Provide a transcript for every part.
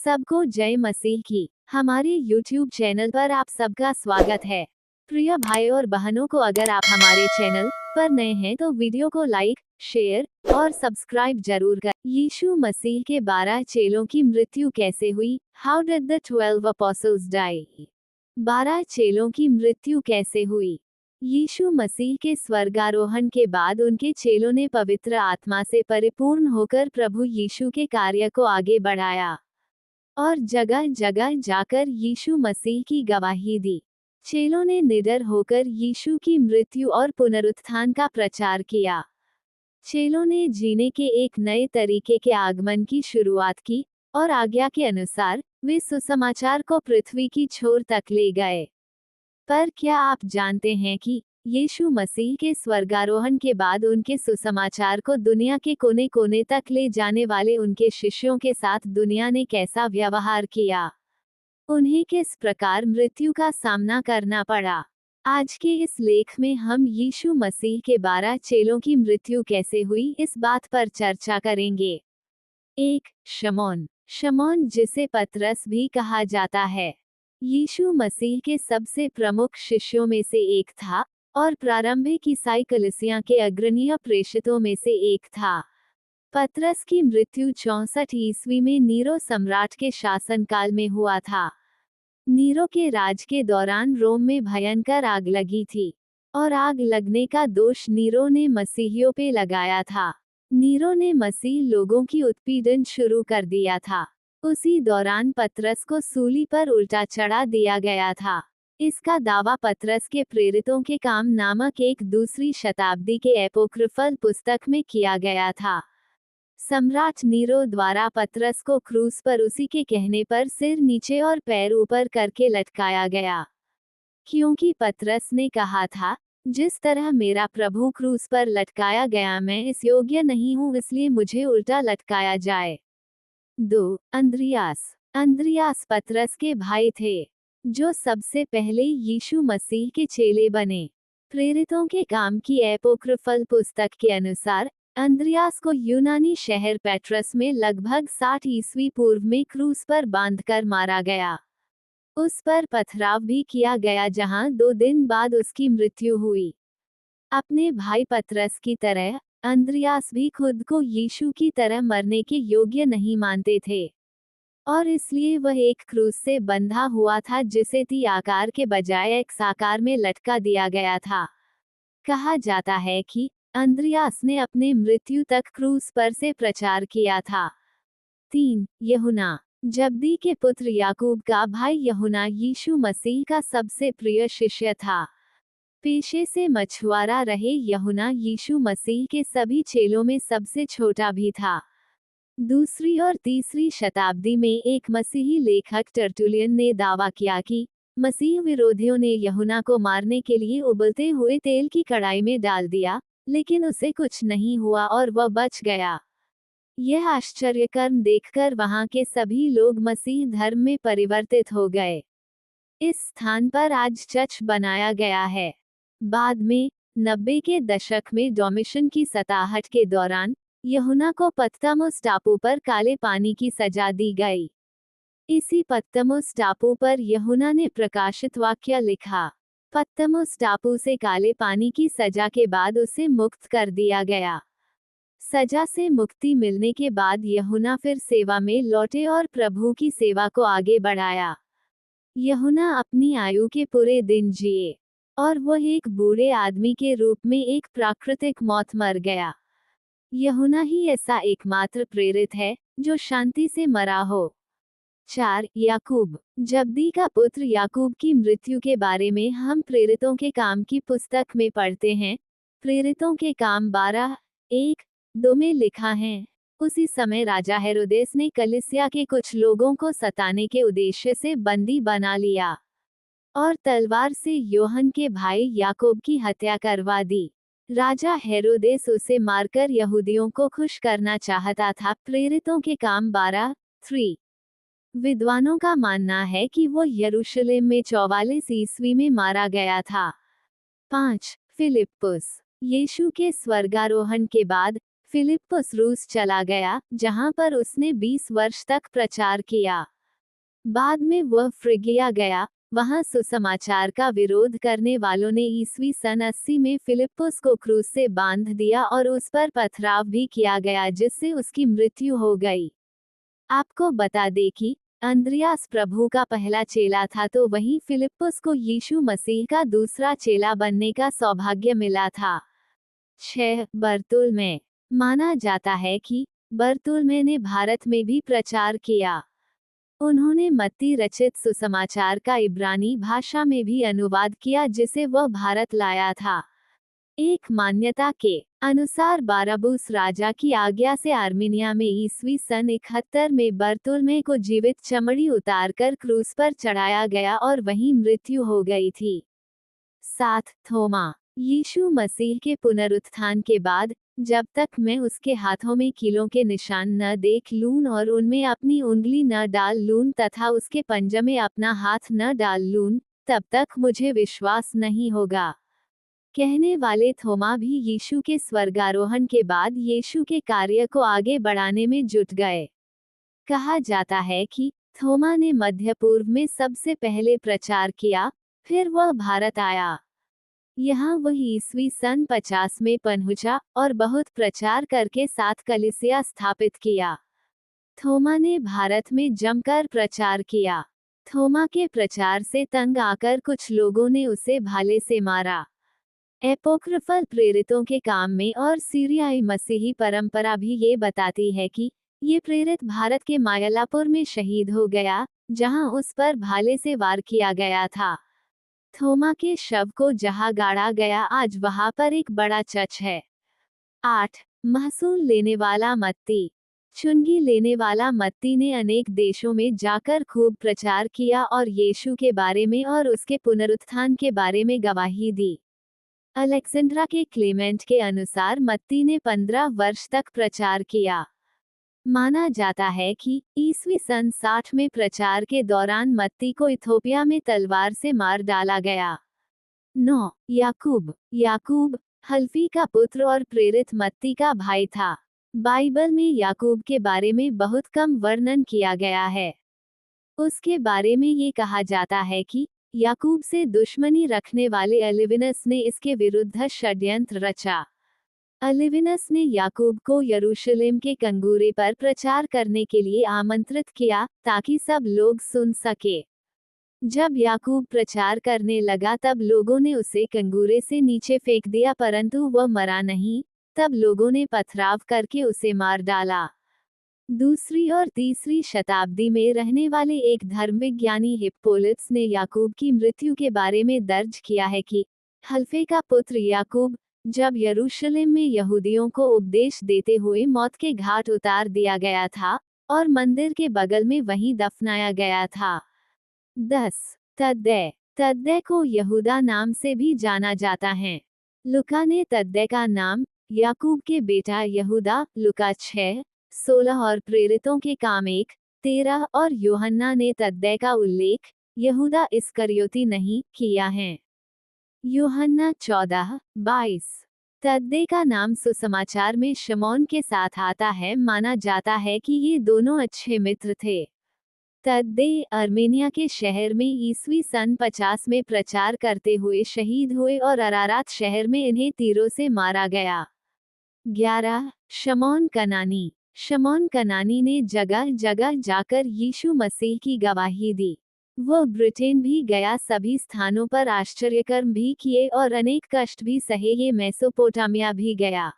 सबको जय मसीह की हमारे YouTube चैनल पर आप सबका स्वागत है। प्रिय भाई और बहनों को, अगर आप हमारे चैनल पर नए हैं तो वीडियो को लाइक, शेयर और सब्सक्राइब जरूर कर। यीशु मसीह के 12 चेलों की मृत्यु कैसे हुई? How did the 12 apostles die? 12 चेलों की मृत्यु कैसे हुई? यीशु मसीह के स्वर्गारोहण के बाद उनके चेलों ने पवित्र आत्मा से परिपूर्ण होकर प्रभु यीशु के कार्य को आगे बढ़ाया और जगह जगह जाकर यीशु मसीह की गवाही दी। चेलों ने निडर होकर यीशु की मृत्यु और पुनरुत्थान का प्रचार किया। चेलों ने जीने के एक नए तरीके के आगमन की शुरुआत की और आज्ञा के अनुसार वे सुसमाचार को पृथ्वी की छोर तक ले गए। पर क्या आप जानते हैं कि यीशु मसीह के स्वर्गारोहण के बाद उनके सुसमाचार को दुनिया के कोने कोने तक ले जाने वाले उनके शिष्यों के साथ दुनिया ने कैसा व्यवहार किया? उन्हें किस प्रकार मृत्यु का सामना करना पड़ा? आज के इस लेख में हम यीशु मसीह के 12 चेलों की मृत्यु कैसे हुई इस बात पर चर्चा करेंगे। 1. शमौन। शमौन, जिसे पतरस भी कहा जाता है, यीशु मसीह के सबसे प्रमुख शिष्यों में से एक था और प्रारंभिक ईसाई कलीसिया के अग्रणीय प्रेषितों में से एक था। पतरस की मृत्यु 64 ईस्वी में नीरो सम्राट के शासनकाल में हुआ था। नीरो के राज के दौरान रोम में भयंकर आग लगी थी और आग लगने का दोष नीरो ने मसीहियों पे लगाया था। नीरो ने मसीह लोगों की उत्पीड़न शुरू कर दिया था। उसी दौरान पतरस को सूली पर उल्टा चढ़ा दिया गया था। इसका दावा पतरस के प्रेरितों के काम नामक एक दूसरी शताब्दी के एपोक्रिफल पुस्तक में किया गया था। सम्राट नीरो द्वारा पतरस को क्रूस पर उसी के कहने पर सिर नीचे और पैर ऊपर करके लटकाया गया, क्योंकि पतरस ने कहा था, जिस तरह मेरा प्रभु क्रूस पर लटकाया गया, मैं इस योग्य नहीं हूँ, इसलिए मुझे उल्टा लटकाया जाए। 2. अंद्रियास। अंद्रियास पतरस के भाई थे, जो सबसे पहले यीशु मसीह के चेले बने। प्रेरितों के काम की एपोक्रिफल पुस्तक के अनुसार अंद्रियास को यूनानी शहर पेट्रस में लगभग 60 ईस्वी पूर्व में क्रूस पर बांधकर मारा गया। उस पर पथराव भी किया गया, जहां 2 दिन बाद उसकी मृत्यु हुई। अपने भाई पतरस की तरह अंद्रियास भी खुद को यीशु की तरह मरने के योग्य नहीं मानते थे और इसलिए वह एक क्रूस से बंधा हुआ था, जिसे टी आकार के बजाय एक्स आकार में लटका दिया गया था। कहा जाता है कि अंद्रियास ने अपने मृत्यु तक क्रूस पर से प्रचार किया था। 3. यूहन्ना। जब्दी के पुत्र याकूब का भाई यूहन्ना यीशु मसीह का सबसे प्रिय शिष्य था। पेशे से मछुआरा रहे यूहन्ना यीशु मसीह के सभी चेलों में सबसे छोटा भी था। दूसरी और तीसरी शताब्दी में एक मसीही लेखक टर्टुलियन ने दावा किया कि मसीह विरोधियों ने यूहन्ना को मारने के लिए उबलते हुए तेल की कढ़ाई में डाल दिया, लेकिन उसे कुछ नहीं हुआ और वह बच गया। यह आश्चर्यकर्म देखकर वहां के सभी लोग मसीह धर्म में परिवर्तित हो गए। इस स्थान पर आज चर्च बनाया गया है। बाद में 90 के दशक में डोमिशन की सताहट के दौरान यूहन्ना को पत्तमोस टापू पर काले पानी की सजा दी गई। इसी पत्तमोस टापू पर यूहन्ना ने प्रकाशित वाक्य लिखा। पत्तमोस टापू से काले पानी की सजा के बाद उसे मुक्त कर दिया गया। सजा से मुक्ति मिलने के बाद यूहन्ना फिर सेवा में लौटे और प्रभु की सेवा को आगे बढ़ाया। यूहन्ना अपनी आयु के पूरे दिन जिए और वह एक बूढ़े आदमी के रूप में एक प्राकृतिक मौत मर गया। यूहन्ना ही ऐसा एकमात्र प्रेरित है जो शांति से मरा हो। 4. याकूब। जब्दी का पुत्र याकूब की मृत्यु के बारे में हम प्रेरितों के काम की पुस्तक में पढ़ते हैं। प्रेरितों के काम 12:1-2 में लिखा है, उसी समय राजा हेरोदेस ने कलीसिया के कुछ लोगों को सताने के उद्देश्य से बंदी बना लिया और तलवार से योहन के भाई याकूब की हत्या करवा दी। राजा हेरोदेस उसे मारकर यहूदियों को खुश करना चाहता था। प्रेरितों के काम 12:3। विद्वानों का मानना है कि वो यरूशलेम में 44 ईस्वी में मारा गया था। 5. फिलिप्पुस। यीशु के स्वर्गारोहण के बाद फिलिप्पुस रूस चला गया, जहां पर उसने 20 वर्ष तक प्रचार किया। बाद में वह फ्रिगिया गया। वहां सुसमाचार का विरोध करने वालों ने ईस्वी सन 80 में फिलिप्पुस को क्रूस से बांध दिया और उस पर पथराव भी किया गया, जिससे उसकी मृत्यु हो गई। आपको बता दें कि अंद्रियास प्रभु का पहला चेला था, तो वहीं फिलिप्पुस को यीशु मसीह का दूसरा चेला बनने का सौभाग्य मिला था। 6. बर्तुल्मै। माना जाता है कि बर्तुल्मै ने भारत में भी प्रचार किया। उन्होंने मत्ती रचित सुसमाचार का इब्रानी भाषा में भी अनुवाद किया, जिसे वह भारत लाया था। एक मान्यता के अनुसार बारबूस राजा की आज्ञा से आर्मीनिया में ईस्वी सन 71 में बर्तुल्मै को जीवित चमड़ी उतारकर क्रूस पर चढ़ाया गया और वहीं मृत्यु हो गई थी। 7. थोमा। यीशु मसीह के पुनरुत्थान के बाद, जब तक मैं उसके हाथों में कीलों के निशान न देख लूं और उनमें अपनी उंगली न डाल लूं तथा उसके पंजे में अपना हाथ न डाल लूं, तब तक मुझे विश्वास नहीं होगा। कहने वाले थोमा भी यीशु के स्वर्गारोहण के बाद यीशु के कार्य को आगे बढ़ाने में जुट गए। कहा जाता है कि थोमा ने मध्य पूर्व में सबसे पहले प्रचार किया, फिर वह भारत आया। यहाँ वह ईस्वी सन 50 में पहुंचा और बहुत प्रचार करके 7 कलीसिया स्थापित किया। थोमा ने भारत में जमकर प्रचार किया। थोमा के प्रचार से तंग आकर कुछ लोगों ने उसे भाले से मारा। एपोक्रिफल प्रेरितों के काम में और सीरियाई मसीही परंपरा भी ये बताती है कि ये प्रेरित भारत के मायलापुर में शहीद हो गया, जहां उस पर भाले से वार किया गया था। थोमा के शव को जहां गाड़ा गया, आज वहां पर एक बड़ा चर्च है। 8. महसूल लेने वाला मत्ती। चुंगी लेने वाला मत्ती ने अनेक देशों में जाकर खूब प्रचार किया और यीशु के बारे में और उसके पुनरुत्थान के बारे में गवाही दी। अलेक्जेंड्रा के क्लेमेंट के अनुसार मत्ती ने 15 वर्ष तक प्रचार किया। माना जाता है कि ईस्वी सन 60 में प्रचार के दौरान मत्ती को इथोपिया में तलवार से मार डाला गया। 9. याकूब। याकूब हल्फी का पुत्र और प्रेरित मत्ती का भाई था। बाइबल में याकूब के बारे में बहुत कम वर्णन किया गया है। उसके बारे में ये कहा जाता है कि याकूब से दुश्मनी रखने वाले अलिविनस ने इसके विरुद्ध षड्यंत्र रचा। अलिविनस ने याकूब को यरूशलेम के कंगूरे पर प्रचार करने के लिए आमंत्रित किया, ताकि सब लोग सुन सके। जब याकूब प्रचार करने लगा तब लोगों ने उसे कंगूरे से नीचे फेंक दिया, परंतु वह मरा नहीं। तब लोगों ने पथराव करके उसे मार डाला। दूसरी और तीसरी शताब्दी में रहने वाले एक धर्मविज्ञानी हिप्पोलिट्स ने याकूब की मृत्यु के बारे में दर्ज किया है कि हल्फे का पुत्र याकूब जब यरूशलेम में यहूदियों को उपदेश देते हुए मौत के घाट उतार दिया गया था और मंदिर के बगल में वहीं दफनाया गया था। 10. तद्दै। तद्दै को यहूदा नाम से भी जाना जाता है। लुका ने तद्दै का नाम याकूब के बेटा यहूदा, लुका 6:16 और प्रेरितों के काम 1:13 और यूहन्ना ने तद्दै का उल्लेख यहूदा इस्करियोती नहीं किया है। यूहन्ना 14:22। तद्दै का नाम सुसमाचार में शमौन के साथ आता है। माना जाता है कि ये दोनों अच्छे मित्र थे। तद्दै अर्मेनिया के शहर में ईस्वी सन 50 में प्रचार करते हुए शहीद हुए और अरारात शहर में इन्हें तीरों से मारा गया। 11. शमौन कनानी। शमौन कनानी ने जगह जगह जाकर यीशु मसीह की गवाही दी। वह ब्रिटेन भी गया, सभी स्थानों पर आश्चर्यकर्म भी किए और अनेक कष्ट भी सहे। ये मेसोपोटामिया भी गया।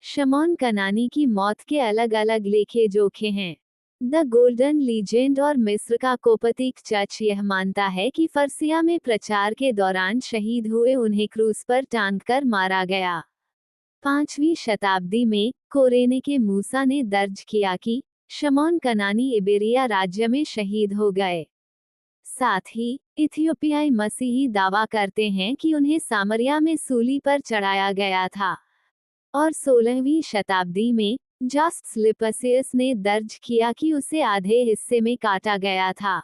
शमौन कनानी की मौत के अलग अलग लेखे जोखे हैं। द गोल्डन लीजेंड और मिस्र का कोपतिक चर्च यह मानता है कि फरसिया में प्रचार के दौरान शहीद हुए उन्हें क्रूस पर टांग कर मारा गया। 5वीं शताब्दी में कोरेने के मूसा ने दर्ज किया कि शमौन कनानी इबेरिया राज्य में शहीद हो गए। साथ ही इथियोपियाई मसीही दावा करते हैं कि उन्हें सामरिया में सूली पर चढ़ाया गया था। और 16वीं शताब्दी में जस्ट लिपसियस ने दर्ज किया कि उसे आधे हिस्से में काटा गया था।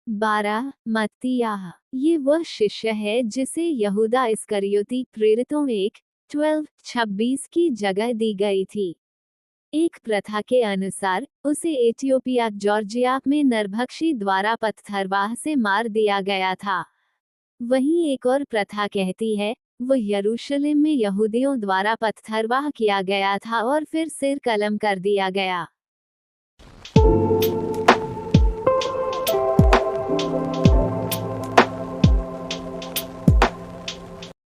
12. मत्तियाह। ये वह शिष्य है जिसे यहूदा इस्करियोती प्रेरितों 1:12-26 की जगह दी गई थी। एक प्रथा के अनुसार उसे एथियोपिया जॉर्जिया में नरभक्षी द्वारा पत्थरवाह से मार दिया गया था। वहीं एक और प्रथा कहती है वो यरूशलेम में यहूदियों द्वारा पत्थरवाह किया गया था और फिर सिर कलम कर दिया गया।